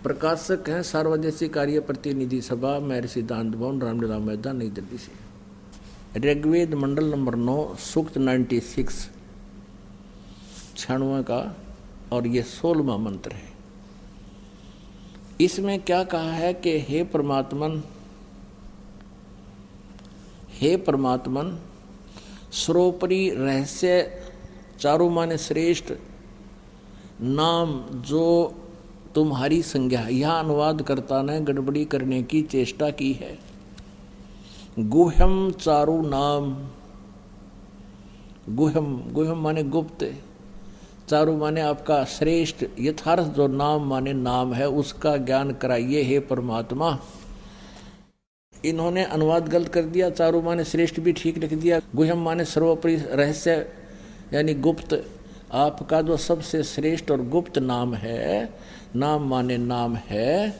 प्रकाशक हैं सार्वदेशिक कार्य प्रतिनिधि सभा, महर्षि सिद्धांत भवन, रामलीला मैदान, नई दिल्ली से। ऋग्वेद मंडल नंबर 9 सूक्त 96 96 का, और ये 16वां मंत्र है। इसमें क्या कहा है कि हे परमात्मन सर्वोपरि रहस्य चारों माने श्रेष्ठ नाम जो तुम्हारी संज्ञा। यह अनुवाद कर्ता ने गड़बड़ी करने की चेष्टा की है। गुह्यम चारु नाम, गुह्यम माने गुप्त, चारु माने आपका श्रेष्ठ यथार्थ जो नाम माने नाम है, उसका ज्ञान कराइए हे परमात्मा। इन्होंने अनुवाद गलत कर दिया, चारु माने श्रेष्ठ भी ठीक लिख दिया, गुह्यम माने सर्वोपरि रहस्य यानी गुप्त। आपका जो सबसे श्रेष्ठ और गुप्त नाम है, नाम माने नाम है,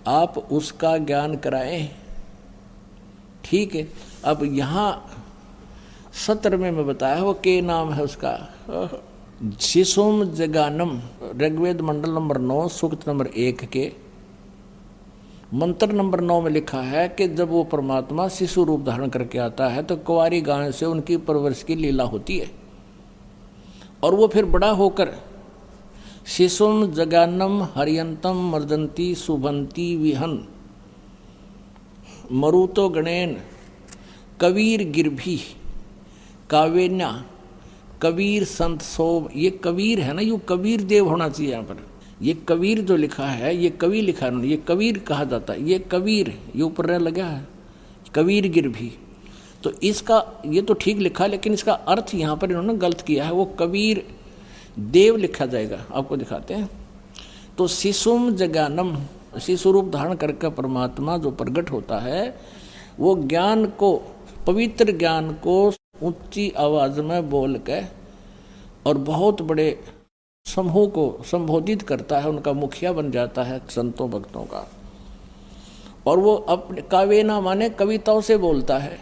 आप उसका ज्ञान कराएं। ठीक है। अब यहाँ सत्र में मैं बताया वो के नाम है उसका, शिशुम जगानम, ऋग्वेद मंडल नंबर 9 सूक्त नंबर 1 के मंत्र नंबर 9 में लिखा है कि जब वो परमात्मा शिशु रूप धारण करके आता है तो कुंवारी गाय से उनकी परवरिश की लीला होती है, और वो फिर बड़ा होकर शिशुम जगानम हरियंतम मर्दंती सुभंती विहन मरुतो गणेन कबीर गिरभी कावेन्या कबीर संत सोम। ये कबीर है ना, ये कबीर देव होना चाहिए यहाँ पर। ये कबीर जो लिखा है, ये कवि लिखा है, ये कबीर कहा जाता है। ये कबीर, ये ऊपर रह लगा है कबीर गिरभी, तो इसका ये तो ठीक लिखा, लेकिन इसका अर्थ यहाँ पर इन्होंने गलत किया है। वो कबीर देव लिखा जाएगा, आपको दिखाते हैं। तो शिशुम जगानम, शिशु रूप धारण करके परमात्मा जो प्रकट होता है, वो ज्ञान को, पवित्र ज्ञान को ऊंची आवाज में बोल के और बहुत बड़े समूह को संबोधित करता है, उनका मुखिया बन जाता है संतों भक्तों का। और वो अपने कावेना माने कविताओं से बोलता है।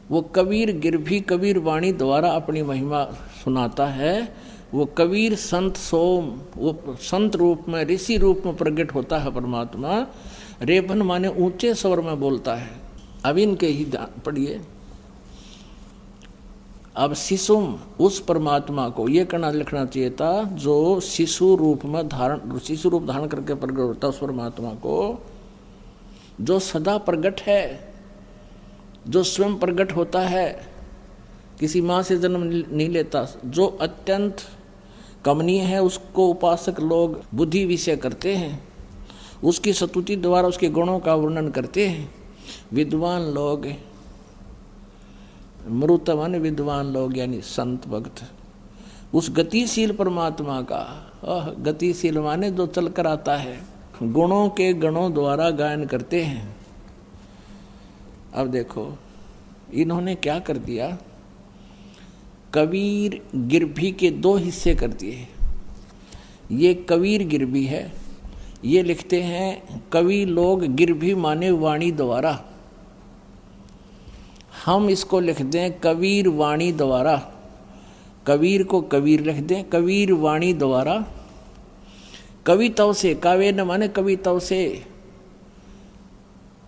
वो कबीर गिरभी कबीर वाणी द्वारा अपनी महिमा सुनाता है। वो कबीर संत सोम, वो संत रूप में, ऋषि रूप में प्रकट होता है परमात्मा। रेभन माने ऊंचे स्वर में बोलता है। अब इनके ही पढ़िए। अब शिशुम, उस परमात्मा को ये करना लिखना चाहिए था जो शिशु रूप में शिशु रूप धारण करके प्रकट होता है। उस परमात्मा को जो सदा प्रकट है, जो स्वयं प्रकट होता है, किसी माँ से जन्म नहीं लेता, जो अत्यंत कमनीय है, उसको उपासक लोग बुद्धि विषय करते हैं, उसकी स्तुति द्वारा उसके गुणों का वर्णन करते हैं। विद्वान लोग, मरुत माने विद्वान लोग यानी संत भक्त, उस गतिशील परमात्मा का, गतिशील माने जो चल कर आता है, गुणों के गणों द्वारा गायन करते हैं। अब देखो इन्होंने क्या कर दिया, कबीर गिरभी के 2 हिस्से कर दिए। ये कबीर गिरभी है, ये लिखते हैं कवि लोग, गिरभी माने वाणी द्वारा। हम इसको लिख दें कबीर वाणी द्वारा, कबीर को कबीर लिख दें, कबीर वाणी द्वारा। कविताओं से, काव्य न माने कविताओं से,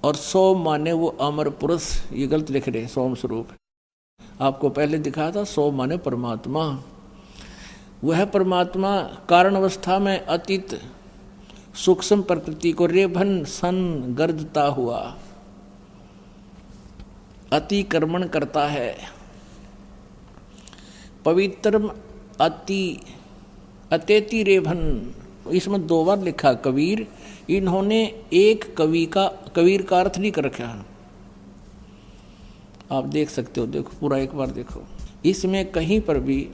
और सोम माने वो अमर पुरुष। ये गलत लिख रहे, सोम स्वरूप आपको पहले दिखाया था। सोम माने परमात्मा, वह परमात्मा कारण अवस्था में अतीत सूक्ष्म प्रकृति को रेभन सन गर्जता हुआ अतिक्रमण करता है। पवित्रम अतेति रेभन, इसमें 2 बार लिखा कबीर। इन्होंने एक कबीर का अर्थ नहीं कर रखा। आप देख सकते हो, देखो पूरा एक बार देखो। इसमें कहीं पर भी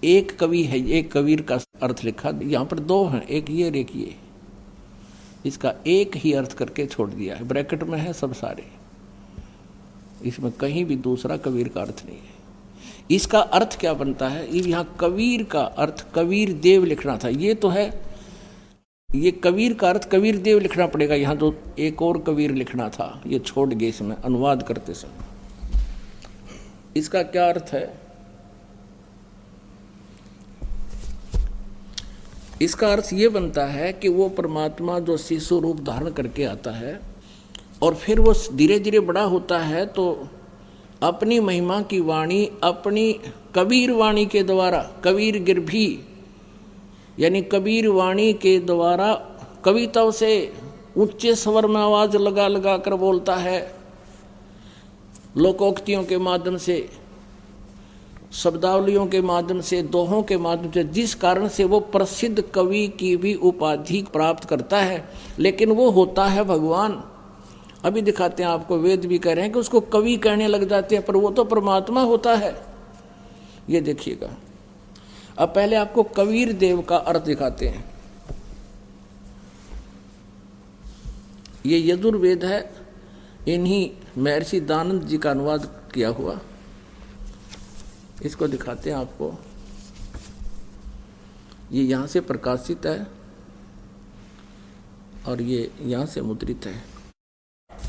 एक कवि है, एक कबीर का अर्थ लिखा। यहाँ पर 2 हैं, एक ये और एक ये। इसका एक ही अर्थ करके छोड़ दिया है, ब्रैकेट में है सब सारे। इसमें कहीं भी दूसरा कबीर का अर्थ नहीं है। इसका अर्थ क्या बनता है, यहाँ कबीर का अर्थ कबीर देव लिखना था। ये तो है, ये कबीर का अर्थ कबीर देव लिखना पड़ेगा। यहाँ तो एक और कबीर लिखना था, ये छोड़ गए इसमें अनुवाद करते समय। इसका क्या अर्थ है, इसका अर्थ ये बनता है कि वो परमात्मा जो शिशु रूप धारण करके आता है और फिर वो धीरे धीरे बड़ा होता है, तो अपनी महिमा की वाणी अपनी कबीर वाणी के द्वारा, कबीर गिरभी यानी कबीर वाणी के द्वारा कविताओं से ऊंचे स्वर में आवाज लगा लगा कर बोलता है, लोकोक्तियों के माध्यम से, शब्दावलियों के माध्यम से, दोहों के माध्यम से, जिस कारण से वो प्रसिद्ध कवि की भी उपाधि प्राप्त करता है। लेकिन वो होता है भगवान। अभी दिखाते हैं आपको, वेद भी कह रहे हैं कि उसको कवि कहने लग जाते हैं, पर वो तो परमात्मा होता है। ये देखिएगा, अब पहले आपको कबीर देव का अर्थ दिखाते हैं। ये यजुर्वेद है, इन्हीं महर्षि दानंद जी का अनुवाद किया हुआ। इसको दिखाते हैं आपको। ये यहाँ से प्रकाशित है और ये यहाँ से मुद्रित है।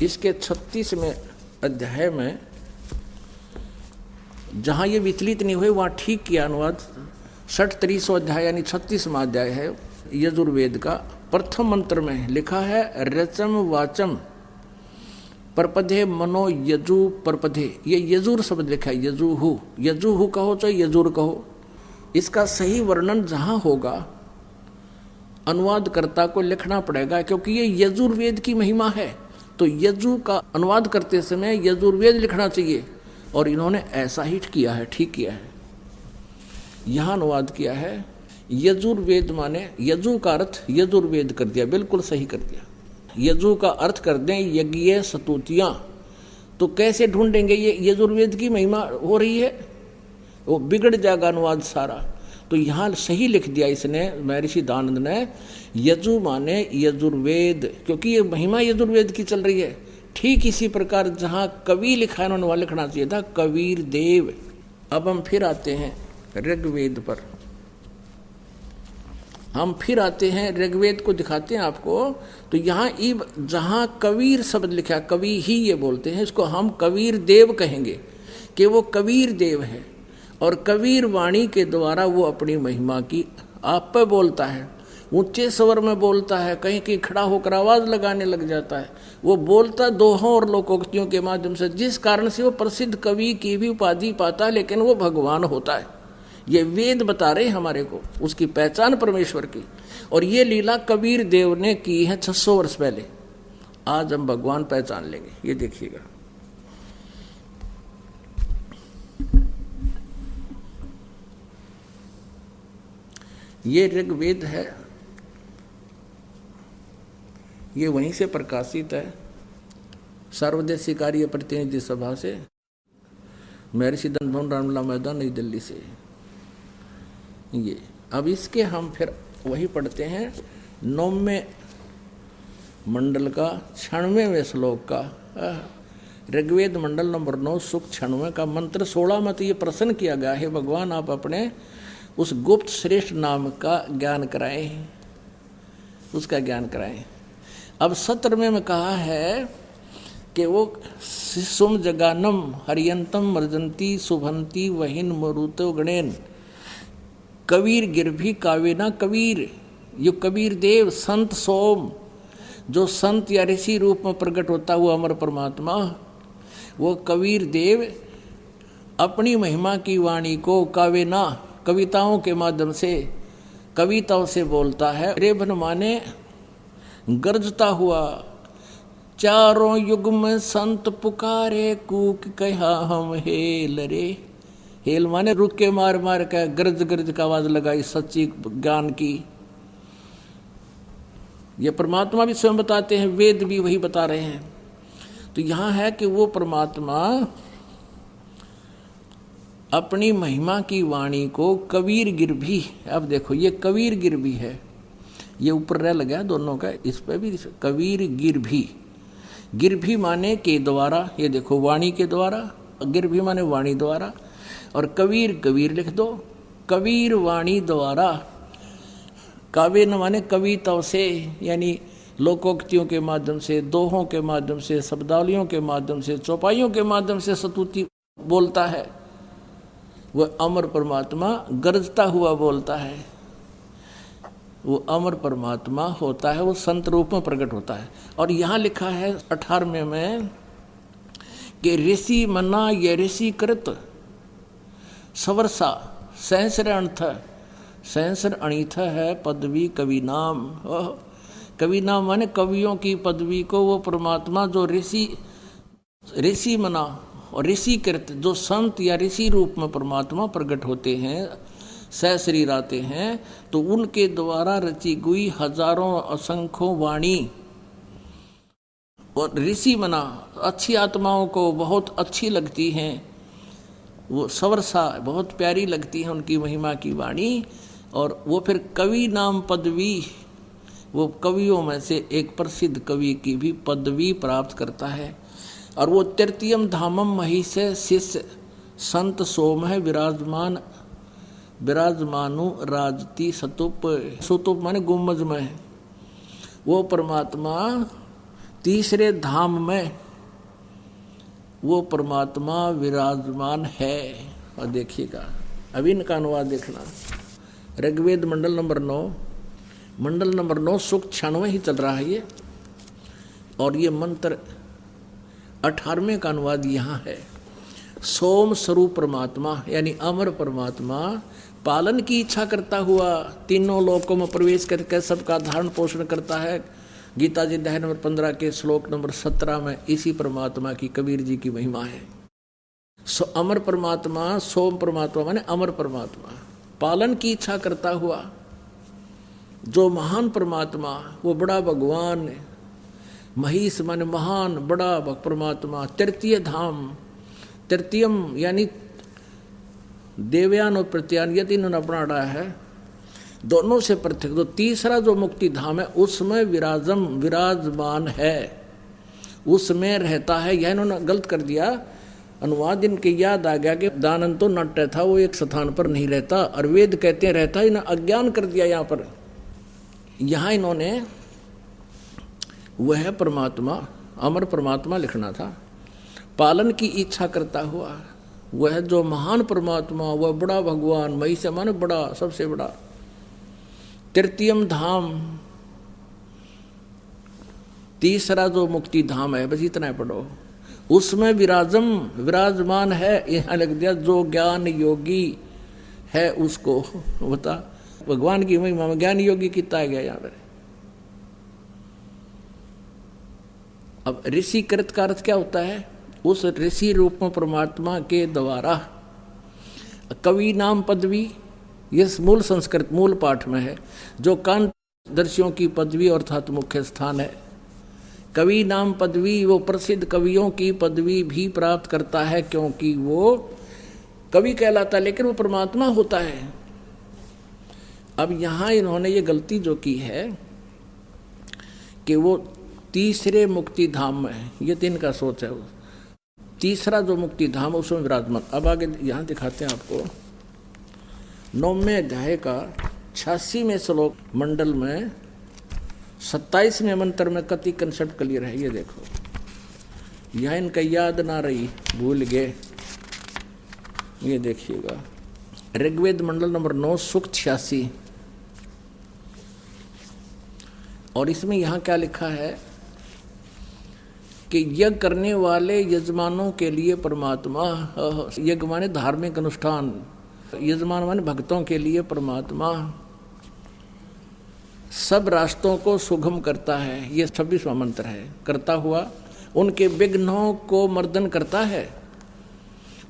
इसके 36वें अध्याय में जहाँ ये विचलित नहीं हुए वहाँ ठीक किया अनुवाद। 33वां अध्याय यानी 36वां अध्याय है यजुर्वेद का। प्रथम मंत्र में लिखा है रचम वाचम परपधे मनो यजु परपधे। ये यजुर शब्द लिखा है, यजुहु। यजुहु कहो चाहे यजुर कहो, इसका सही वर्णन जहाँ होगा अनुवादकर्ता को लिखना पड़ेगा, क्योंकि ये यजुर्वेद की महिमा है। तो यजु का अनुवाद करते समय यजुर्वेद लिखना चाहिए, और इन्होंने ऐसा ही किया है, ठीक किया है। यहाँ अनुवाद किया है यजुर्वेद, माने यजु का अर्थ यजुर्वेद कर दिया, बिल्कुल सही कर दिया। यजु का अर्थ कर दें यज्ञ स्तुतियाँ, तो कैसे ढूंढेंगे ये यजुर्वेद की महिमा हो रही है, वो बिगड़ जाएगा अनुवाद सारा। तो यहाँ सही लिख दिया इसने, महर्षि दानंद ने, यजु माने यजुर्वेद, क्योंकि ये महिमा यजुर्वेद की चल रही है। ठीक इसी प्रकार जहाँ कवि लिखा है उन्होंने वहाँ लिखना चाहिए था कबीर देव। अब हम फिर आते हैं ऋग्वेद पर। हम फिर आते हैं ऋग्वेद को दिखाते हैं आपको। तो यहाँ इब जहाँ कबीर शब्द लिखा, कवि ही ये बोलते हैं, इसको हम कबीर देव कहेंगे कि वो कबीर देव है। और कबीर वाणी के द्वारा वो अपनी महिमा की आप पे बोलता है, ऊंचे स्वर में बोलता है, कहीं कहीं खड़ा होकर आवाज़ लगाने लग जाता है। वो बोलता दोहों और लोकोक्तियों के माध्यम से, जिस कारण से वो प्रसिद्ध कवि की भी उपाधि पाता है, लेकिन वो भगवान होता है। ये वेद बता रहे हमारे को उसकी पहचान परमेश्वर की। और ये लीला कबीर देव ने की है 600 वर्ष पहले। आज हम भगवान पहचान लेंगे, ये देखिएगा। ये ऋग्वेद है, ये वहीं से प्रकाशित है, सर्वदेशीय कार्य प्रतिनिधि सभा से, महर्षि दंत भवन रामलीला मैदान नई दिल्ली से। ये अब इसके हम फिर वही पढ़ते हैं 9वें मंडल का 96वें श्लोक का। ऋग्वेद मंडल नंबर 9 सुख 96 का मंत्र 16 में तो ये प्रश्न किया गया है, भगवान आप अपने उस गुप्त श्रेष्ठ नाम का ज्ञान कराएं, उसका ज्ञान कराएं। अब 17वें में कहा है कि वो सुम जगानम हरियंतम मर्जंती शुभंती वहिन मरुतो गणेन कबीर गिरभी कावेना कबीर। यो कबीर देव संत सोम, जो संत या ऋषि रूप में प्रकट होता हुआ अमर परमात्मा, वो कबीर देव अपनी महिमा की वाणी को कावेना कविताओं के माध्यम से, कविताओं से बोलता है। रेभन माने गरजता हुआ, चारों युग में संत पुकारे कूक कहा हम हेल रे। हेल माने रुक के मार मार के गरज गरज का आवाज लगाई सच्ची ज्ञान की। ये परमात्मा भी स्वयं बताते हैं, वेद भी वही बता रहे हैं। तो यहाँ है कि वो परमात्मा अपनी महिमा की वाणी को कबीर गिरभी, अब देखो ये कबीर गिरभी है, ये ऊपर रह लगा दोनों का, इस पर भी कबीर गिरभी। गिरभी माने के द्वारा, ये देखो वाणी के द्वारा, गिरभी माने वाणी द्वारा, और कबीर कबीर लिख दो, कबीर वाणी द्वारा। काव्य न माने कविताओं से, यानी लोकोक्तियों के माध्यम से, दोहों के माध्यम से, शब्दावलियों के माध्यम से, चौपाइयों के माध्यम से स्तुति बोलता है। वह अमर परमात्मा गरजता हुआ बोलता है। वो अमर परमात्मा होता है, वो संत रूप में प्रकट होता है। और यहाँ लिखा है 18वें में कि ऋषि मना ये ऋषि कृत सवरसा सहस्र अणथ, सहस्र अणिथ है पदवी कवि नाम। कवि नाम माने कवियों की पदवी को वो परमात्मा जो ऋषि मना और ऋषि कृत, जो संत या ऋषि रूप में परमात्मा प्रकट होते हैं, सहस्री आते हैं, तो उनके द्वारा रची गई हजारों असंख्यों वाणी। और ऋषि मना अच्छी आत्माओं को बहुत अच्छी लगती हैं, वो सवरसा बहुत प्यारी लगती है उनकी महिमा की वाणी। और वो फिर कवि नाम पदवी, वो कवियों में से एक प्रसिद्ध कवि की भी पदवी प्राप्त करता है। और वो तृतीयम धामम मही से शिष्य संत सोम है विराजमानु राजती सतुप, सुतुप माने गुम्बज में, वो परमात्मा तीसरे धाम में वो परमात्मा विराजमान है। और देखिएगा अभी इनका अनुवाद देखना, ऋग्वेद मंडल नंबर 9 सूक्त 96 ही चल रहा है ये। और ये मंत्र 18वें का अनुवाद यहाँ है। सोम स्वरूप परमात्मा यानी अमर परमात्मा पालन की इच्छा करता हुआ तीनों लोकों में प्रवेश करके सबका धारण पोषण करता है। गीता जी अध्याय नंबर 15 के श्लोक नंबर 17 में इसी परमात्मा की कबीर जी की महिमा है। अमर परमात्मा, सोम परमात्मा माने अमर परमात्मा, पालन की इच्छा करता हुआ जो महान परमात्मा, वो बड़ा भगवान, महीस माने महान बड़ा परमात्मा, तृतीय धाम, तृतीयम यानी देवयान और प्रत्यान, यदि इन्होंने अपना है दोनों से पृथक, तो तीसरा जो मुक्ति धाम है उसमें विराजमान है, उसमें रहता है। यह इन्होंने गलत कर दिया अनुवाद, इनके याद आ गया कि दानंद तो नट्य था, वो एक स्थान पर नहीं रहता, और वेद कहते हैं रहता, इन्हें अज्ञान कर दिया। यहाँ पर यहाँ इन्होंने वह परमात्मा अमर परमात्मा लिखना था, पालन की इच्छा करता हुआ वह जो महान परमात्मा, वह बड़ा भगवान, मही से माने बड़ा, सबसे बड़ा, तृतीयम धाम, तीसरा जो मुक्ति धाम है, बस इतना है पढ़ो, उसमें विराजमान है। यहाँ लग दिया जो ज्ञान योगी है उसको बता, भगवान की महिमा में ज्ञान योगी कितना है गया यहाँ पर। अब ऋषि कृत का अर्थ क्या होता है? उस ऋषि रूप में परमात्मा के द्वारा कवि नाम पदवी, ये मूल संस्कृत मूल पाठ में है, जो कांत दर्शियों की पदवी अर्थात मुख्य स्थान है। कवि नाम पदवी, वो प्रसिद्ध कवियों की पदवी भी प्राप्त करता है, क्योंकि वो कवि कहलाता है, लेकिन वो परमात्मा होता है। अब यहाँ इन्होंने ये गलती जो की है कि वो तीसरे मुक्ति धाम में, ये तीन का सोच है, वो तीसरा जो मुक्ति धाम उसमें विराजमान। अब आगे यहाँ दिखाते हैं आपको 9वें अध्याय का 86वें श्लोक मंडल में 27वें मंत्र में कति कंसेप्ट क्लियर है। ये देखो, यहाँ इनका याद ना रही, भूल गए, ये देखिएगा ऋग्वेद मंडल नंबर 9 सूक्त 86। और इसमें यहाँ क्या लिखा है कि यज्ञ करने वाले यजमानों के लिए परमात्मा, यज्ञ माने धार्मिक अनुष्ठान, यजमान माने भक्तों के लिए परमात्मा सब रास्तों को सुगम करता है। ये 26वां मंत्र है। करता हुआ उनके विघ्नों को मर्दन करता है,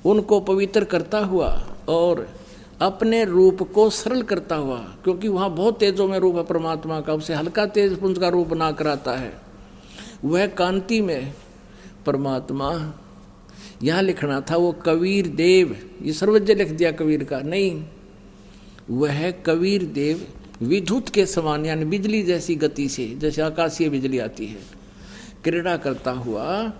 उनको पवित्र करता हुआ और अपने रूप को सरल करता हुआ, क्योंकि वहाँ बहुत तेजों में रूप है परमात्मा का, उसे हल्का तेज पुंज का रूप बना कराता है। वह कांति में परमात्मा, यहाँ लिखना था वो कबीर देव, ये सर्वज्ञ लिख दिया कबीर का, नहीं, वह कबीर देव विद्युत के समान यानी बिजली जैसी गति से, जैसे आकाशीय बिजली आती है, क्रीड़ा करता हुआ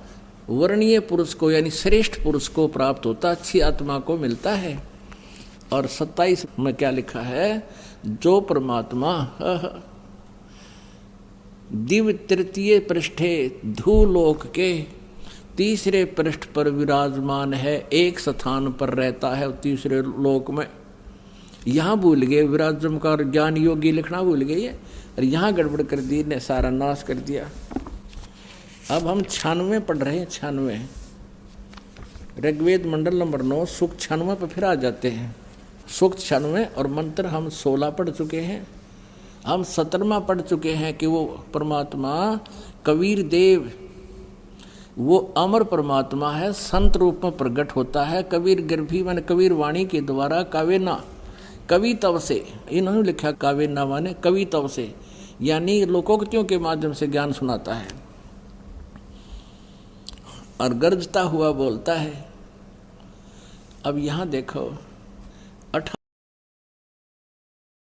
वर्णीय पुरुष को यानी श्रेष्ठ पुरुष को प्राप्त होता, अच्छी आत्मा को मिलता है। और 27 में क्या लिखा है, जो परमात्मा दिव्य तृतीय पृष्ठे धूलोक के तीसरे पृष्ठ पर विराजमान है, एक स्थान पर रहता है तीसरे लोक में, यहाँ भूल गए, विराजमकार ज्ञान योगी लिखना भूल गए और यहाँ गड़बड़ कर दी ने, सारा नाश कर दिया। अब हम 96 पढ़ रहे हैं, 96 ऋग्वेद मंडल नंबर 9 सूक्त 96 पर फिर आ जाते हैं। सूक्त 96 और मंत्र हम 16 पढ़ चुके हैं। हम 17वां पढ़ चुके हैं कि वो परमात्मा कबीर देव वो अमर परमात्मा है, संत रूप में प्रकट होता है। कबीर गिरभी माने कबीर वाणी के द्वारा कावेना कवि तव से, इन्होंने लिखा कावेना माने कवि तव से, यानी लोकोक्तियों के माध्यम से ज्ञान सुनाता है और गरजता हुआ बोलता है। अब यहाँ देखो